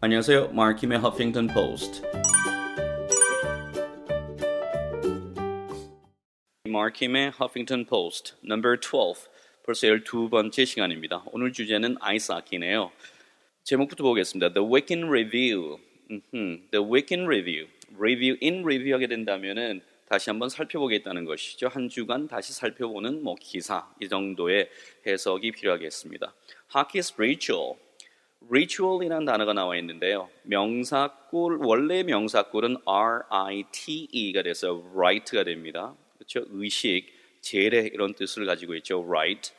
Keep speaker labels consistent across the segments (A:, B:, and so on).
A: 안녕하세요. 마르킴의 허핑턴 포스트. 마르킴의 허핑턴 포스트 넘버 12. 벌써 12번째 시간입니다. 오늘 주제는 아이스하키네요. 제목부터 보겠습니다. The Week in Review. The Week in Review. Review 하게 된다면은 다시 한번 살펴보겠다는 것이죠. 한 주간 다시 살펴보는 기사 이 정도의 해석이 필요하겠습니다. Hockey's ritual. ritual이라는 단어가 나와 있는데요. 명사꼴 원래 명사꼴은 R-I-T-E가 돼서 right가 됩니다. 그렇죠? 의식, 제례 이런 뜻을 가지고 있죠. right.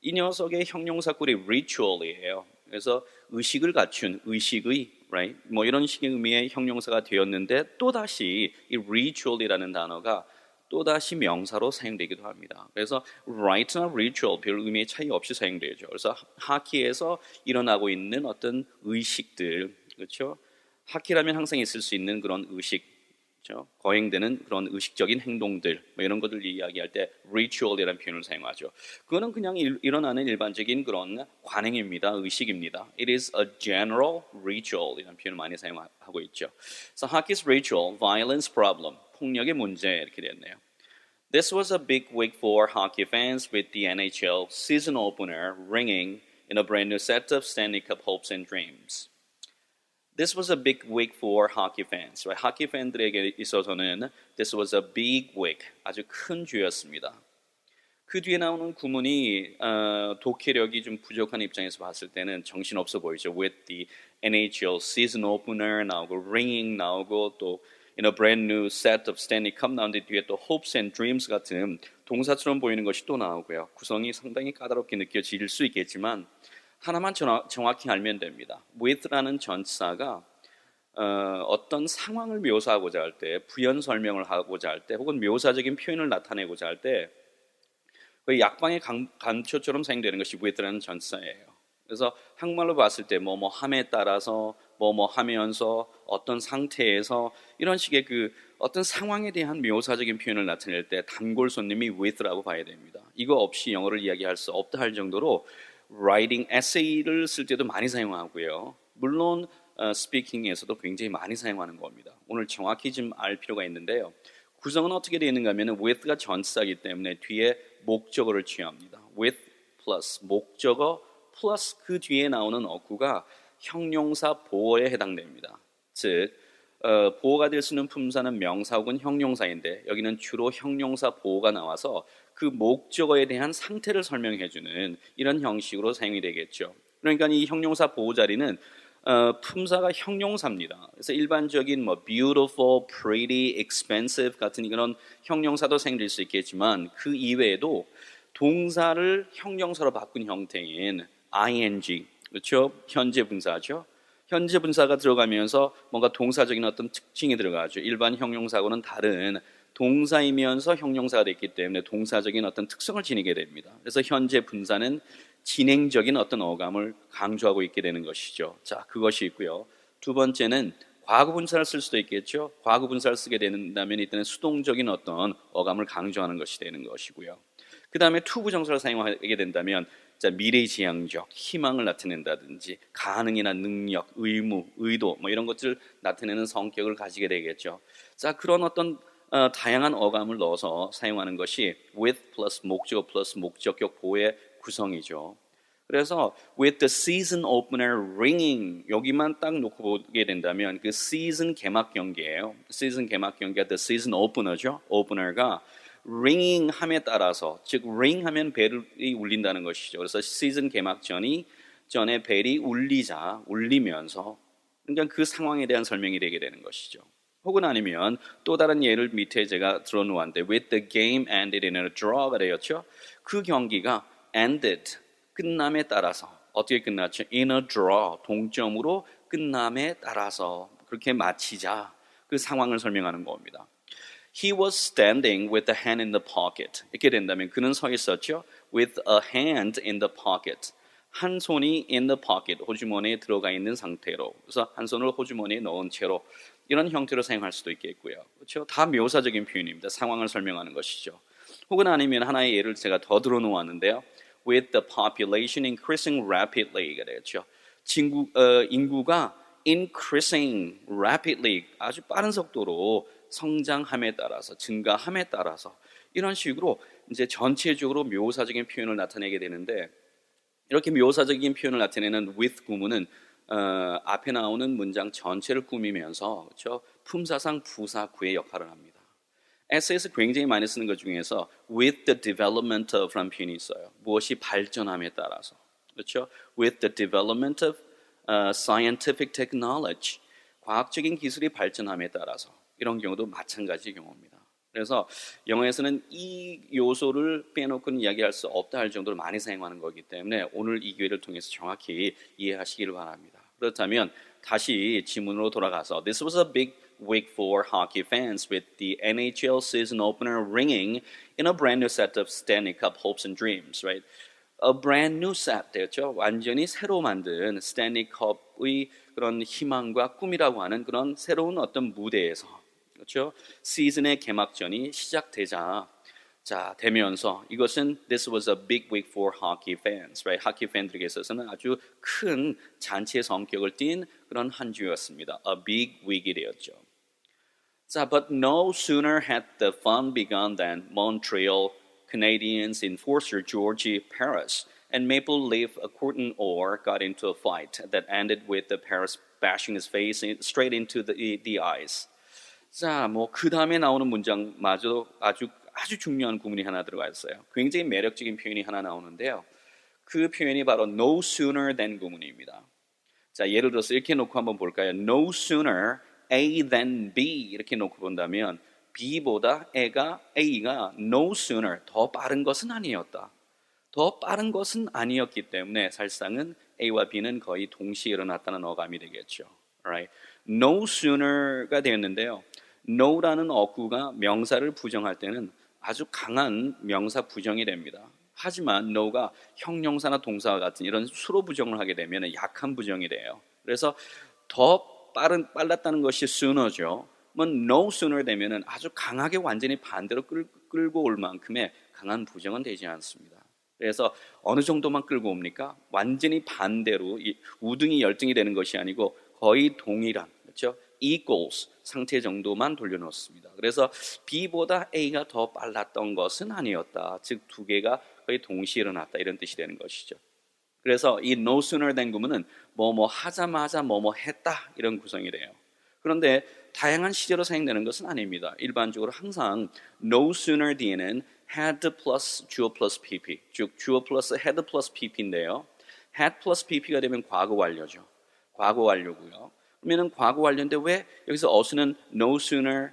A: 이 녀석의 형용사꼴이 ritual이에요. 그래서 의식을 갖춘 의식의 right? 이런 식의 의미의 형용사가 되었는데 또다시 이 ritual이라는 단어가 또다시 명사로 사용되기도 합니다. 그래서 right나 ritual 별 의미의 차이 없이 사용되죠. 그래서 하키에서 일어나고 있는 어떤 의식들, 그렇죠? 하키라면 항상 있을 수 있는 그런 의식, 그렇죠? 거행되는 그런 의식적인 행동들, 이런 것들 이야기할 때 ritual이라는 표현을 사용하죠. 그거는 그냥 일어나는 일반적인 그런 관행입니다. 의식입니다. It is a general ritual 이라는 표현을 많이 사용하고 있죠. So hockey's ritual, violence problem, 폭력의 문제 이렇게 됐네요. This was a big week for hockey fans with the NHL season opener ringing in a brand new set of Stanley Cup hopes and dreams. This was a big week for hockey fans. 하키 팬들에게 있어서는 this was a big week. 아주 큰 주였습니다. 그 뒤에 나오는 구문이 독해력이 좀 부족한 입장에서 봤을 때는 정신없어 보이죠. With the NHL season opener 나오고 ringing 나오고 또 in a brand new set of Stanley Cup 나오는데 뒤에 또 hopes and dreams 같은 동사처럼 보이는 것이 또 나오고요. 구성이 상당히 까다롭게 느껴질 수 있겠지만 하나만 정확히 알면 됩니다. with라는 전치사가 어떤 상황을 묘사하고자 할 때, 부연 설명을 하고자 할 때, 혹은 묘사적인 표현을 나타내고자 할 때 약방의 감초처럼 사용되는 것이 with라는 전치사예요. 그래서 한국말로 봤을 때 함에 따라서 하면서 어떤 상태에서 이런 식의 어떤 상황에 대한 묘사적인 표현을 나타낼 때 단골 손님이 with라고 봐야 됩니다. 이거 없이 영어를 이야기할 수 없다 할 정도로 writing essay를 쓸 때도 많이 사용하고요. 물론 스피킹에서도 굉장히 많이 사용하는 겁니다. 오늘 정확히 좀 알 필요가 있는데요. 구성은 어떻게 되어 있는가 하면 with가 전치사이기 때문에 뒤에 목적어를 취합니다. with plus 목적어 플러스 그 뒤에 나오는 어구가 형용사 보어에 해당됩니다. 즉 보어가 될 수 있는 품사는 명사 혹은 형용사인데 여기는 주로 형용사 보어가 나와서 그 목적어에 대한 상태를 설명해주는 이런 형식으로 사용이 되겠죠. 그러니까 이 형용사 보호 자리는 품사가 형용사입니다. 그래서 일반적인 beautiful, pretty, expensive 같은 이런 형용사도 사용될 수 있겠지만 그 이외에도 동사를 형용사로 바꾼 형태인 ing, 그렇죠? 현재 분사죠. 현재 분사가 들어가면서 뭔가 동사적인 어떤 특징이 들어가죠. 일반 형용사하고는 다른 동사이면서 형용사가 됐기 때문에 동사적인 어떤 특성을 지니게 됩니다. 그래서 현재 분사는 진행적인 어떤 어감을 강조하고 있게 되는 것이죠. 자, 그것이 있고요. 두 번째는 과거 분사를 쓸 수도 있겠죠. 과거 분사를 쓰게 된다면 이때는 수동적인 어떤 어감을 강조하는 것이 되는 것이고요. 그 다음에 to 부정사를 사용하게 된다면 미래지향적 희망을 나타낸다든지 가능이나 능력, 의무, 의도 이런 것들을 나타내는 성격을 가지게 되겠죠. 자, 그런 어떤 다양한 어감을 넣어서 사용하는 것이 with 플러스 목적어 플러스 목적격 보호의 구성이죠. 그래서 with the season opener ringing 여기만 딱 놓고 보게 된다면 그 season 개막 경기예요. season 개막 경기가 the season opener죠. opener가 ringing 함에 따라서 즉 ring 하면 벨이 울린다는 것이죠. 그래서 시즌 개막 전에 벨이 울리면서 그러니까 그 상황에 대한 설명이 되게 되는 것이죠. 혹은 아니면 또 다른 예를 밑에 제가 들어놓았는데 with the game ended in a draw가 되었죠. 그 경기가 ended 끝남에 따라서 어떻게 끝났죠? in a draw 동점으로 끝남에 따라서 그렇게 마치자 그 상황을 설명하는 겁니다. He was standing with a hand in the pocket. 이렇게 된다면 그는 서 있었죠. With a hand in the pocket. 한 손이 in the pocket, 호주머니에 들어가 있는 상태로. 그래서 한 손을 호주머니에 넣은 채로 이런 형태로 사용할 수도 있겠고요. 그렇죠? 다 묘사적인 표현입니다. 상황을 설명하는 것이죠. 혹은 아니면 하나의 예를 제가 더 들어놓았는데요. With the population increasing rapidly가 되겠죠. 인구가 increasing rapidly 아주 빠른 속도로 성장함에 따라서 증가함에 따라서 이런 식으로 이제 전체적으로 묘사적인 표현을 나타내게 되는데 이렇게 묘사적인 표현을 나타내는 with 구문은 앞에 나오는 문장 전체를 꾸미면서 그렇죠? 품사상 부사 구의 역할을 합니다. 에세이에서 굉장히 많이 쓰는 것 중에서 with the development of라는 표현이 있어요. 무엇이 발전함에 따라서 그렇죠? With the development of scientific technology 과학적인 기술이 발전함에 따라서 이런 경우도 마찬가지 경우입니다. 그래서 영어에서는 이 요소를 빼놓고는 이야기할 수 없다 할 정도로 많이 사용하는 거기 때문에 오늘 이 기회를 통해서 정확히 이해하시기를 바랍니다. 그렇다면 다시 지문으로 돌아가서 This was a big week for hockey fans with the NHL season opener ringing in a brand new set of Stanley Cup hopes and dreams, right? A brand new set 되었죠. 완전히 새로 만든 스탠리 컵의 그런 희망과 꿈이라고 하는 그런 새로운 어떤 무대에서 그렇죠? 시즌의 개막전이 시작되자 되면서 이것은 This was a big week for hockey fans, right? 하키 팬들에게 있어서는 아주 큰 잔치의 성격을 띤 그런 한 주였습니다. A big week이 되었죠. But no sooner had the fun begun than Montreal Canadiens enforcer Georgie Paris and Maple Leaf Courtney got into a fight that ended with the Paris bashing his face straight into the eyes. 그 다음에 나오는 문장마저 아주 중요한 구문이 하나 들어가 있어요. 굉장히 매력적인 표현이 하나 나오는데요. 그 표현이 바로 no sooner than 구문입니다. 예를 들어서 이렇게 놓고 한번 볼까요? No sooner A than B 이렇게 놓고 본다면 B보다 A가 no sooner 더 빠른 것은 아니었다. 더 빠른 것은 아니었기 때문에 사실상은 A와 B는 거의 동시에 일어났다는 어감이 되겠죠. Alright. No sooner가 되었는데요. no라는 어구가 명사를 부정할 때는 아주 강한 명사 부정이 됩니다. 하지만 no가 형용사나 동사와 같은 이런 수로 부정을 하게 되면 약한 부정이 돼요. 그래서 더 빨랐다는 것이 sooner죠. no sooner 되면은 아주 강하게 완전히 반대로 끌고 올 만큼의 강한 부정은 되지 않습니다. 그래서 어느 정도만 끌고 옵니까? 완전히 반대로 우등이 열등이 되는 것이 아니고 거의 동일한 그렇죠? equals 상태 정도만 돌려놓습니다. 그래서 B보다 A가 더 빨랐던 것은 아니었다. 즉 두 개가 거의 동시에 일어났다 이런 뜻이 되는 것이죠. 그래서 이 no sooner than 구문은 뭐뭐 하자마자 뭐뭐 했다 이런 구성이 돼요. 그런데 다양한 시제로 사용되는 것은 아닙니다. 일반적으로 항상 no sooner 뒤에는 had plus 주어 plus pp, 즉 주어 plus had plus pp인데요. had plus pp가 되면 과거 완료죠. 과거 완료고요. 그러면은 과거 완료인데 왜 여기서 어수는 no sooner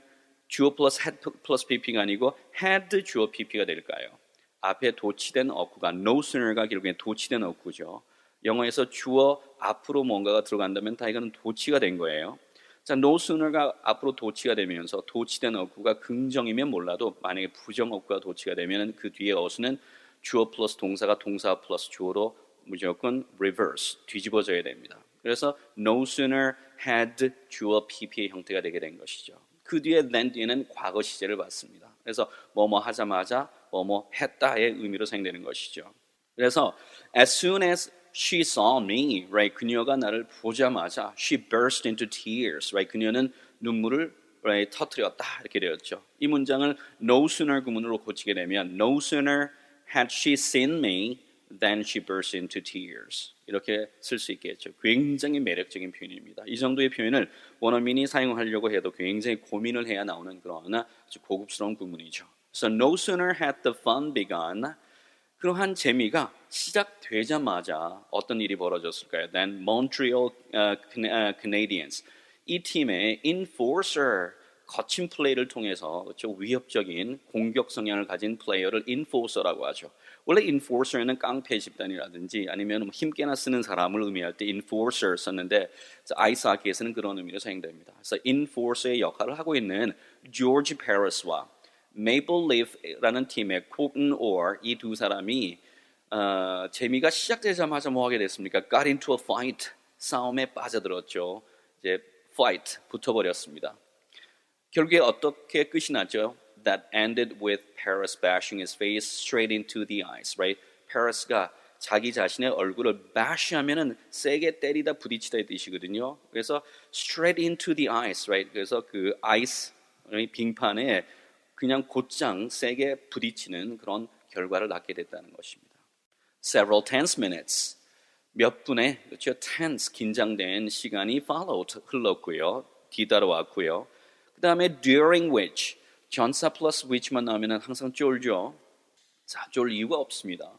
A: 주어 plus had plus pp가 아니고 had 주어 pp가 될까요? 앞에 도치된 어구가 no sooner가 결국엔 도치된 어구죠. 영어에서 주어 앞으로 뭔가가 들어간다면 다 이거는 도치가 된 거예요. no sooner가 앞으로 도치가 되면서 도치된 어구가 긍정이면 몰라도 만약에 부정 어구가 도치가 되면 그 뒤에 어수는 주어 플러스 동사가 동사 플러스 주어로 무조건 reverse 뒤집어져야 됩니다. 그래서 no sooner had 주어 pp의 형태가 되게 된 것이죠. 그 뒤에 then 뒤에는 과거 시제를 받습니다. 그래서 뭐뭐 하자마자 뭐뭐 했다의 의미로 사용되는 것이죠. 그래서 as soon as she saw me, right? 그녀가 나를 보자마자 she burst into tears, right? 그녀는 눈물을 right, 터뜨렸다 이렇게 되었죠. 이 문장을 no sooner 구문으로 고치게 되면 no sooner had she seen me than she burst into tears 이렇게 쓸 수 있겠죠. 굉장히 매력적인 표현입니다. 이 정도의 표현을 원어민이 사용하려고 해도 굉장히 고민을 해야 나오는 그런 아주 고급스러운 구문이죠. So no sooner had the fun begun 그러한 재미가 시작되자마자 어떤 일이 벌어졌을까요? Then Montreal Canadiens 이 팀의 enforcer 거친 플레이를 통해서 그렇죠? 위협적인 공격 성향을 가진 플레이어를 enforcer라고 하죠. 원래 enforcer는 깡패 집단이라든지 아니면 힘께나 쓰는 사람을 의미할 때 enforcer 썼는데 아이스하키에서는 그런 의미로 사용됩니다. 그래서 enforcer의 역할을 하고 있는 조지 페리스와 Maple Leaf라는 팀의 Courtney 이 두 사람이 재미가 시작되자마자 뭐 하게 됐습니까? Got into a fight. 싸움에 빠져들었죠. 이제 fight 붙어버렸습니다. 결국에 어떻게 끝이 났죠? That ended with Paris bashing his face straight into the eyes, right? Paris가 자기 자신의 얼굴을 bash 하면은 세게 때리다 부딪히다 의 뜻이거든요. 그래서 straight into the ice, right? 그래서 그 ice 빙판에 그냥 곧장 세게 부딪히는 그런 결과를 낳게 됐다는 것입니다. Several tense minutes. 몇 분의 그렇죠? tense 긴장된 시간이 followed 흘렀고요. 뒤따라왔고요. 그 다음에 during which 전사 플러스 which만 나오면 항상 쫄죠. 자, 쫄 이유가 없습니다.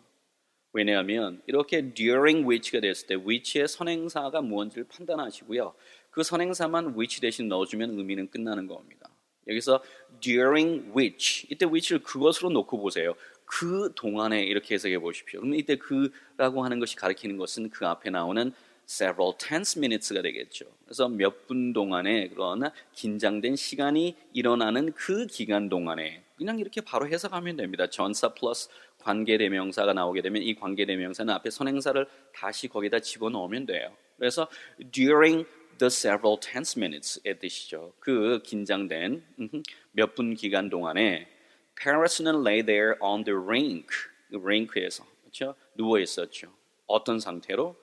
A: 왜냐하면 이렇게 during which가 됐을 때 which의 선행사가 무언지를 판단하시고요. 그 선행사만 which 대신 넣어주면 의미는 끝나는 겁니다. 여기서 during which 이때 which를 그것으로 놓고 보세요. 그 동안에 이렇게 해석해 보십시오. 그럼 이때 그라고 하는 것이 가리키는 것은 그 앞에 나오는 several tense minutes가 되겠죠. 그래서 몇 분 동안에 그런 긴장된 시간이 일어나는 그 기간 동안에 그냥 이렇게 바로 해석하면 됩니다. 전사 플러스 관계대명사가 나오게 되면 이 관계대명사는 앞에 선행사를 다시 거기다 집어넣으면 돼요. 그래서 during the several tense minutes의 뜻이죠. 그 긴장된 몇 분 기간 동안에 Paris는 lay there on the rink, 링크에서 그렇죠? 누워 있었죠. 어떤 상태로?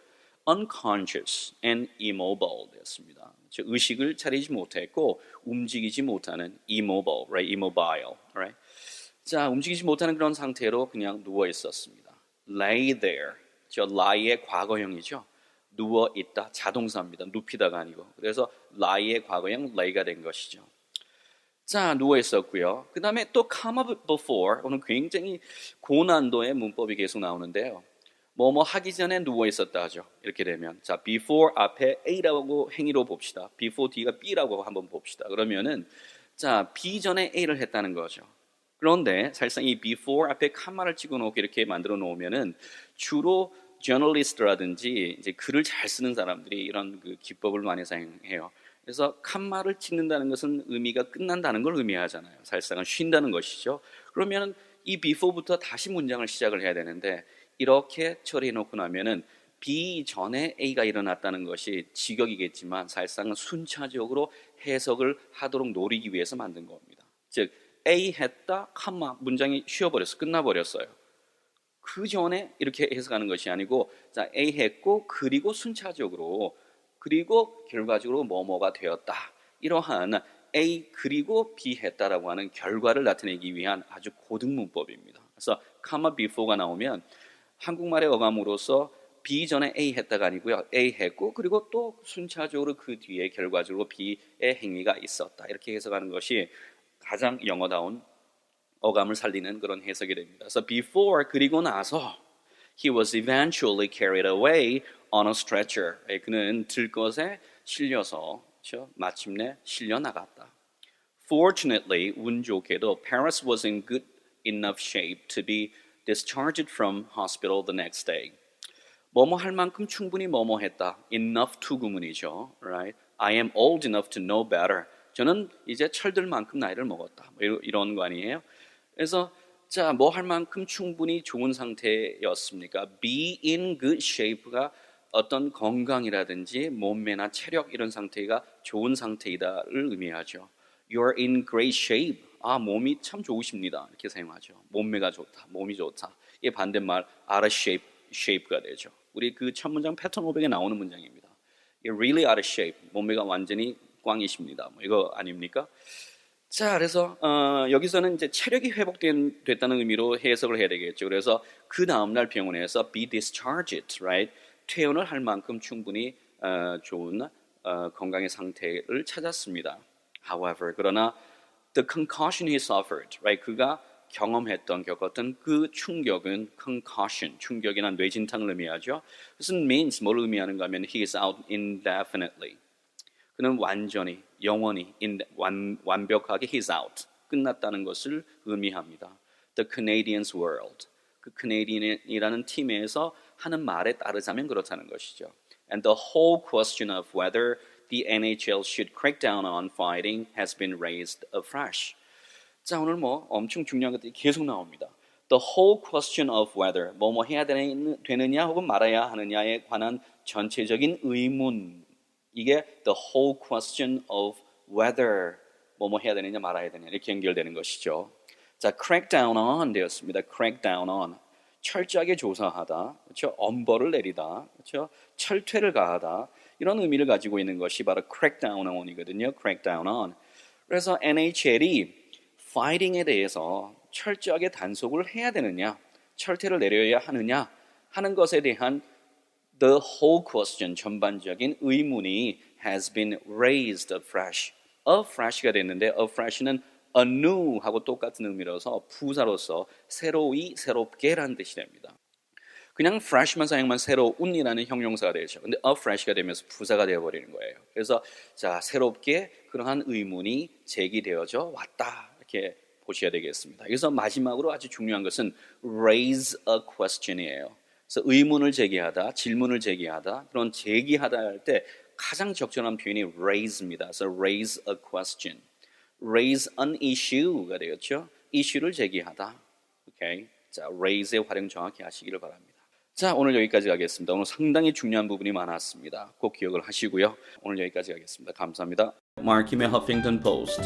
A: unconscious and immobile 됐습니다. 그렇죠? 의식을 차리지 못했고 움직이지 못하는 immobile, right? immobile, right? 자, 움직이지 못하는 그런 상태로 그냥 누워 있었습니다. lay there, 저 lie의 과거형이죠. 누워 있다, 자동사입니다. 눕히다가 아니고. 그래서 lie의 과거형 lay가 된 것이죠. 자, 누워 있었고요. 그 다음에 또 comma before, 오늘 굉장히 고난도의 문법이 계속 나오는데요. 뭐뭐 하기 전에 누워 있었다 하죠. 이렇게 되면 자, before 앞에 A라고 행위로 봅시다. before D가 B라고 한번 봅시다. 그러면은 자, B 전에 A를 했다는 거죠. 그런데 사실상 이 before 앞에 컴마를 찍어놓고 이렇게 만들어 놓으면은 주로 저널리스트라든지 이제 글을 잘 쓰는 사람들이 이런 그 기법을 많이 사용해요. 그래서 컴마를 찍는다는 것은 의미가 끝난다는 걸 의미하잖아요. 사실상은 쉰다는 것이죠. 그러면 이 before부터 다시 문장을 시작을 해야 되는데 이렇게 처리해 놓고 나면은 B 전에 A가 일어났다는 것이 직역이겠지만 사실상은 순차적으로 해석을 하도록 노리기 위해서 만든 겁니다. 즉 A 했다, 컴마 문장이 쉬어버렸어, 끝나버렸어요. 그 전에 이렇게 해석하는 것이 아니고 자 A 했고 그리고 순차적으로 그리고 결과적으로 뭐뭐가 되었다. 이러한 A 그리고 B 했다라고 하는 결과를 나타내기 위한 아주 고등 문법입니다. 그래서 comma before가 나오면 한국말의 어감으로서 B 전에 A 했다가 아니고요. A 했고 그리고 또 순차적으로 그 뒤에 결과적으로 B의 행위가 있었다. 이렇게 해석하는 것이 가장 영어다운 어감을 살리는 그런 해석이 됩니다. 그래서 before 그리고 나서 he was eventually carried away on a stretcher. 그는 들것에 실려서 그렇죠? 마침내 실려 나갔다. Fortunately, 운 좋게도 Paris was in good enough shape to be discharged from hospital the next day. 뭐뭐 할 만큼 충분히 뭐뭐 했다. enough to 구문이죠. Right? I am old enough to know better. 저는 이제 철들 만큼 나이를 먹었다. 뭐 이런 거 아니에요? 그래서 자, 뭐 할 만큼 충분히 좋은 상태였습니까? be in good shape가 어떤 건강이라든지 몸매나 체력 이런 상태가 좋은 상태이다를 의미하죠. You're in great shape. 아, 몸이 참 좋으십니다. 이렇게 사용하죠. 몸매가 좋다, 몸이 좋다. 이게 반대말 out of shape가 되죠. 우리 그 첫 문장 패턴 500에 나오는 문장입니다. You're really out of shape. 몸매가 완전히 꽝이십니다. 뭐 이거 아닙니까? 자, 그래서 여기서는 이제 체력이 회복됐다는 의미로 해석을 해야 되겠죠. 그래서 그 다음날 병원에서 be discharged, right? 퇴원을 할 만큼 충분히 좋은 건강의 상태를 찾았습니다. However, 그러나 the concussion he suffered, right? 그가 겪었던 그 충격은 concussion, 충격이나 뇌진탕을 의미하죠. 그것은 means 뭘 의미하는가 하면 he is out indefinitely. 그는 완전히, 영원히, 완벽하게 he's out, 끝났다는 것을 의미합니다. The Canadians world, 그 Canadian이라는 팀에서 하는 말에 따르자면 그렇다는 것이죠. And the whole question of whether the NHL should crack down on fighting has been raised afresh. 자, 오늘 뭐 엄청 중요한 것들이 계속 나옵니다. The whole question of whether, 뭐뭐 해야 되느냐 혹은 말아야 하느냐에 관한 전체적인 의문, 이게 the whole question of whether 뭐뭐 해야 되느냐 말아야 되느냐 이렇게 연결되는 것이죠. 자, crack down on 되었습니다. crack down on. 철저하게 조사하다, 그렇죠? 엄벌을 내리다, 그렇죠? 철퇴를 가하다 이런 의미를 가지고 있는 것이 바로 crackdown on이거든요. crackdown on. 그래서 NHL이 fighting에 대해서 철저하게 단속을 해야 되느냐, 철퇴를 내려야 하느냐 하는 것에 대한 the whole question, 전반적인 의문이 has been raised afresh. afresh가 됐는데 afresh는 anew 하고 똑같은 의미라서 부사로서 새로이, 새롭게라는 뜻이 됩니다. 그냥 fresh만 사용만 새로운이라는 형용사가 되죠. 근데 afresh가 되면서 부사가 되어버리는 거예요. 그래서 자 새롭게 그러한 의문이 제기되어져 왔다 이렇게 보셔야 되겠습니다. 그래서 마지막으로 아주 중요한 것은 raise a question이에요. 그래서 의문을 제기하다, 질문을 제기하다, 그런 제기하다 할 때 가장 적절한 표현이 raise입니다. 그래서 raise a question, raise an issue가 되겠죠. 이슈를 제기하다. 오케이. 자, raise의 활용 정확히 하시기를 바랍니다. 자, 오늘 여기까지 가겠습니다. 오늘 상당히 중요한 부분이 많았습니다. 꼭 기억을 하시고요. 오늘 여기까지 가겠습니다. 감사합니다. 마키의 허핑턴 포스트.